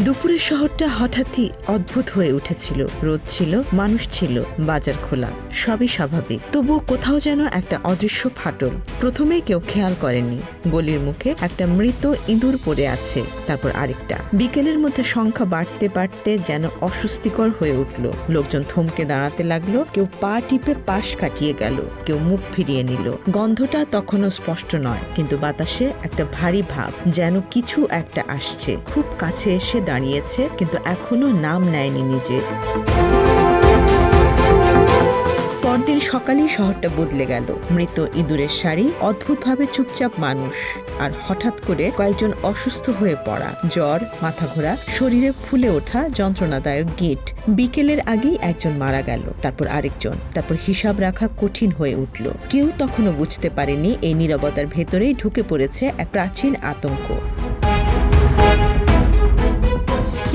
দুপুরের শহরটা হঠাৎই অদ্ভুত হয়ে উঠেছিল। রোদ ছিল, মানুষ ছিল, বাজার খোলা, সবই স্বাভাবিক। তবুও কোথাও যেন একটা অদৃশ্য ফাটল। প্রথমেই কেউ খেয়াল করেনি গলির মুখে একটা মৃত ইঁদুর পড়ে আছে, তারপর আরেকটা। বিকেলের মধ্যে সংখ্যা বাড়তে বাড়তে যেন অস্বস্তিকর হয়ে উঠল। লোকজন থমকে দাঁড়াতে লাগলো, কেউ পা টিপে পাশ কাটিয়ে গেল, কেউ মুখ ফিরিয়ে নিল। গন্ধটা তখনও স্পষ্ট নয়, কিন্তু বাতাসে একটা ভারী ভাব, যেন কিছু একটা আসছে। খুব কাছে এসে দাঁড়িয়েছে, কিন্তু এখনো নাম নেয়নি নিজের। পরদিন সকালেই শহরটা বদলে গেল। মৃত ইঁদুরের শাড়ি, অদ্ভুতভাবে চুপচাপ মানুষ, আর হঠাৎ করে কয়েকজন অসুস্থ হয়ে পড়া, জ্বর, মাথা ঘোরা, শরীরে ফুলে ওঠা যন্ত্রণাদায়ক গিঁট। বিকেলের আগেই একজন মারা গেল, তারপর আরেকজন, তারপর হিসাব রাখা কঠিন হয়ে উঠল। কেউ তখনও বুঝতে পারেনি এই নীরবতার ভেতরেই ঢুকে পড়েছে এক প্রাচীন আতঙ্ক।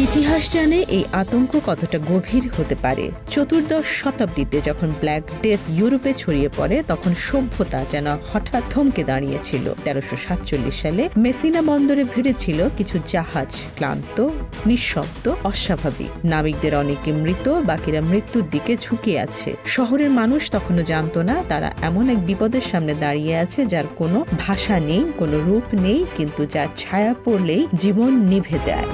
ইতিহাস জানে এই আতঙ্ক কতটা গভীর হতে পারে। চতুর্দশ শতাব্দীতে যখন ব্ল্যাক ডেথ ইউরোপে ছড়িয়ে পড়ে, তখন সভ্যতা যেন হঠাৎ থমকে দাঁড়িয়েছিল। 1347 সালে মেসিনা বন্দরে ভিড়েছিল কিছু জাহাজ, ক্লান্ত, নিঃশব্দ, অস্বাভাবিক। নাবিকদের অনেকে মৃত, বাকিরা মৃত্যুর দিকে ঝুঁকে আছে। শহরের মানুষ তখনও জানত না তারা এমন এক বিপদের সামনে দাঁড়িয়ে আছে যার কোনো ভাষা নেই, কোনো রূপ নেই, কিন্তু যার ছায়া পড়লেই জীবন নিভে যায়।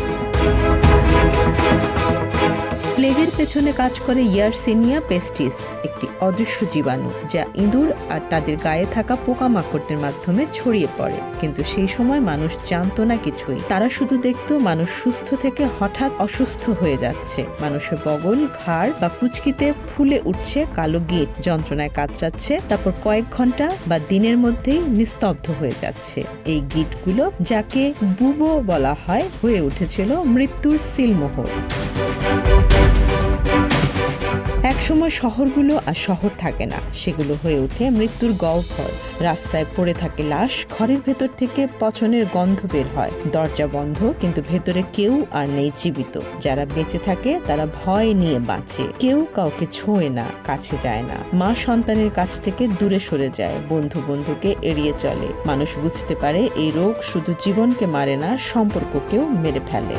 প্লেগের পেছনে কাজ করে ইয়ারসিনিয়া পেস্টিস, একটি অদৃশ্য জীবাণু যা ইঁদুর আর তাদের গায়ে থাকা পোকামাকড়ের মাধ্যমে ছড়িয়ে পড়ে। কিন্তু সেই সময় মানুষ জানতো না কিছুই। তারা শুধু দেখতো মানুষ সুস্থ থেকে হঠাৎ অসুস্থ হয়ে যাচ্ছে। মানুষের বগল, ঘাড় বা কুচকিতে ফুলে উঠছে কালো গিঁট, যন্ত্রণায় কাতরাচ্ছে, তারপর কয়েক ঘন্টা বা দিনের মধ্যেই নিস্তব্ধ হয়ে যাচ্ছে। এই গিঁটগুলো, যাকে বুবো বলা হয়, হয়ে উঠেছিল মৃত্যুর সিলমোহর। একসময় শহরগুলো আর শহর থাকে না, সেগুলো হয়ে ওঠে মৃত্যুর গহ্বর। রাস্তায় পড়ে থাকে লাশ, ঘরের ভেতর থেকে পচনের গন্ধ বের হয়। দরজা বন্ধ, কিন্তু ভেতরে কেউ আর নেই জীবিত। যারা বেঁচে থাকে তারা ভয় নিয়ে বাঁচে। কেউ কাউকে ছোঁয় না, কাছে যায় না। মা সন্তানের কাছ থেকে দূরে সরে যায়, বন্ধু বন্ধুকে এড়িয়ে চলে। মানুষ বুঝতে পারে এই রোগ শুধু জীবনকে মারে না, সম্পর্ককেও মেরে ফেলে।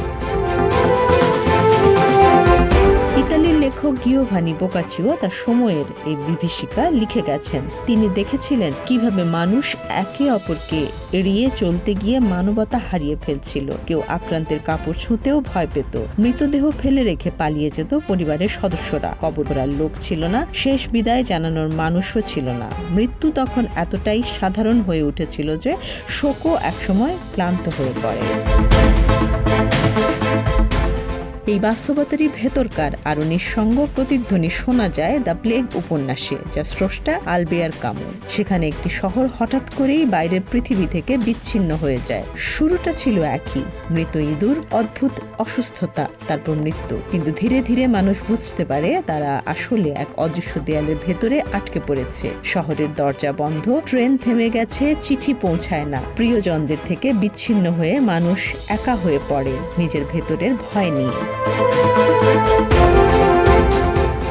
ইতালির লেখক গিওভানি বোকাচিও তার সময়ের এই বিভীষিকা লিখে গেছেন। তিনি দেখেছিলেন কিভাবে মানুষ একে অপরকে এড়িয়ে চলতে গিয়ে মানবতা হারিয়ে ফেলছিল। কেউ আক্রান্তের কাপড় ছুঁতেও ভয় পেত, মৃতদেহ ফেলে রেখে পালিয়ে যেত পরিবারের সদস্যরা। কবর করার লোক ছিল না, শেষ বিদায় জানানোর মানুষও ছিল না। মৃত্যু তখন এতটাই সাধারণ হয়ে উঠেছিল যে শোকও একসময় ক্লান্ত হয়ে পড়ে। এই বাস্তবতারই ভেতরকার আরো নিঃসঙ্গ প্রতিধ্বনি শোনা যায় দ্য প্লেগ উপন্যাসে, যা স্রষ্টা আলবেয়ার কামু। সেখানে একটি শহর হঠাৎ করেই বাইরের পৃথিবী থেকে বিচ্ছিন্ন হয়ে যায়। শুরুটা ছিল একই, মৃত ইঁদুর, অদ্ভুত অসুস্থতা, তারপর মৃত্যু। কিন্তু ধীরে ধীরে মানুষ বুঝতে পারে তারা আসলে এক অদৃশ্য দেয়ালের ভেতরে আটকে পড়েছে। শহরের দরজা বন্ধ, ট্রেন থেমে গেছে, চিঠি পৌঁছায় না। প্রিয়জনদের থেকে বিচ্ছিন্ন হয়ে মানুষ একা হয়ে পড়ে, নিজের ভেতরের ভয় নিয়ে।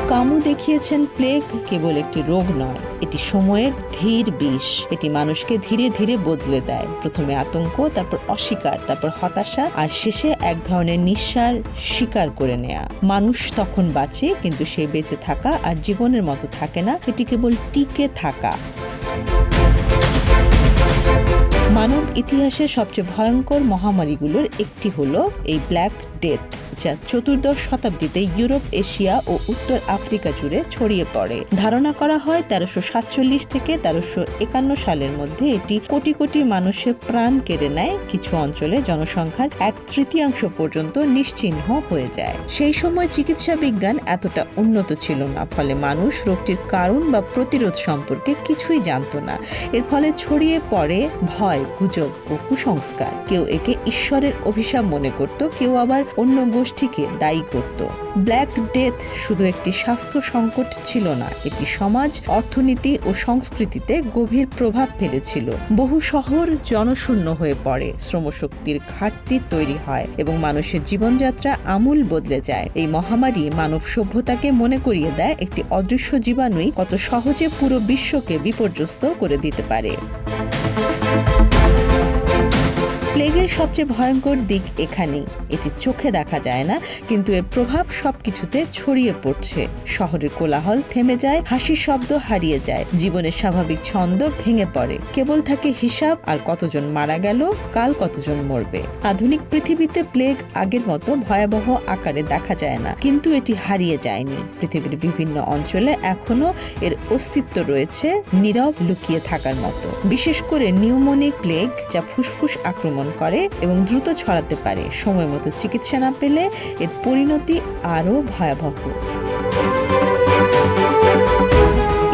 কামু দেখিয়েছেন প্লেগ কেবল একটি রোগ নয়, এটি সময়ের ধীর বিষ। এটি মানুষকে ধীরে ধীরে বদলে দেয়। প্রথমে আতঙ্ক, তারপর অস্বীকার, তারপর হতাশা, আর শেষে এক ধরনের নিঃশ্বাস স্বীকার করে নেয়া। মানুষ তখন বাঁচে, কিন্তু সে বেঁচে থাকা আর জীবনের মতো থাকে না, এটি কেবল টিকে থাকা। মানব ইতিহাসের সবচেয়ে ভয়ঙ্কর মহামারীগুলোর একটি হলো এই ব্ল্যাক ডেথ, যা চতুর্দশ শতাব্দীতে ইউরোপ, এশিয়া ও উত্তর আফ্রিকা জুড়ে ছড়িয়ে পড়ে। ধারণা করা হয় 1347 থেকে 1351 সালের মধ্যে এটি কোটি কোটি মানুষের প্রাণ কেড়ে নেয়। কিছু অঞ্চলে জনসংখ্যার 1/3 পর্যন্ত নিশ্চিহ্ন হয়ে যায়। সেই সময় চিকিৎসা বিজ্ঞান এতটা উন্নত ছিল না, ফলে মানুষ রোগটির কারণ বা প্রতিরোধ সম্পর্কে কিছুই জানত না। এর ফলে ছড়িয়ে পড়ে ভয়, গুজব ও কুসংস্কার। কেউ একে ঈশ্বরের অভিশাপ মনে করত, কেউ আবার অন্য গোষ্ঠীকে দায়ী করত। ব্ল্যাক ডেথ শুধু একটি স্বাস্থ্য সংকট ছিল না, এটি সমাজ, অর্থনীতি ও সংস্কৃতিতে গভীর প্রভাব ফেলেছিল। বহু শহর জনশূন্য হয়ে পড়ে, শ্রমশক্তির ঘাটতি তৈরি হয় এবং মানুষের জীবনযাত্রা আমূল বদলে যায়। এই মহামারী মানব সভ্যতাকে মনে করিয়ে দেয় একটি অদৃশ্য জীবাণুই কত সহজে পুরো বিশ্বকে বিপর্যস্ত করে দিতে পারে। প্লেগের সবচেয়ে ভয়ঙ্কর দিক এখানেই। এটি চোখে দেখা যায় না, কিন্তু এর প্রভাব সবকিছুতে ছড়িয়ে পড়ছে। শহরের কোলাহল থেমে যায়, হাসির শব্দ হারিয়ে যায়, জীবনের স্বাভাবিক ছন্দ ভেঙে পড়ে। কেবল থাকে হিসাব, আর কতজন মারা গেল, কাল কতজন মরবে। আধুনিক পৃথিবীতে প্লেগ আগের মতো ভয়াবহ আকারে দেখা যায় না, কিন্তু এটি হারিয়ে যায়নি। পৃথিবীর বিভিন্ন অঞ্চলে এখনো এর অস্তিত্ব রয়েছে, নীরব লুকিয়ে থাকার মতো। বিশেষ করে নিউমোনিক প্লেগ, যা ফুসফুস আক্রমণ করে এবং দ্রুত ছড়াতে পারে। সময় মতো চিকিৎসা না পেলে এর পরিণতি আরও ভয়াবহ।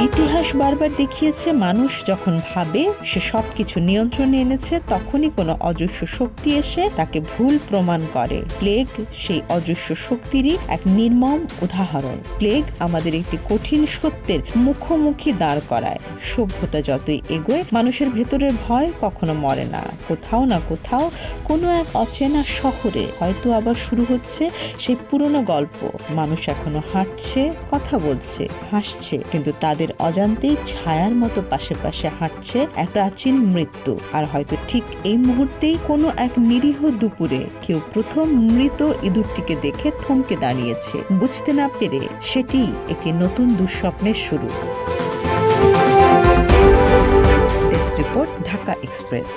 ইতিহাস বারবার দেখিয়েছে, মানুষ যখন ভাবে সে সবকিছু নিয়ন্ত্রণে এনেছে, তখনই কোনো অদৃশ্য শক্তি এসে তাকে ভুল প্রমাণ করে। প্লেগ সেই অদৃশ্য শক্তিরই এক নির্মম উদাহরণ। প্লেগ আমাদের একটি কঠিন সত্যের মুখোমুখি দাঁড় করায়। সভ্যতা যতই এগোয়, মানুষের ভেতরের ভয় কখনো মরে না। কোথাও না কোথাও কোনো এক অচেনা শহরে হয়তো আবার শুরু হচ্ছে সেই পুরনো গল্প। মানুষ এখনো হাঁটছে, কথা বলছে, হাসছে, কিন্তু তাদের অজান্তেই ছায়ার মতো পাশে পাশে হাঁটছে এক প্রাচীন মৃত্যু। আর হয়তো ঠিক এই মুহূর্তেই কোনো এক নিরীহ দুপুরে কেউ প্রথম মৃত ইঁদুরটিকে দেখে থমকে দাঁড়িয়েছে, বুঝতে না পেরে সেটি একটি নতুন দুঃস্বপ্নের শুরু। Desk report, Dhaka express.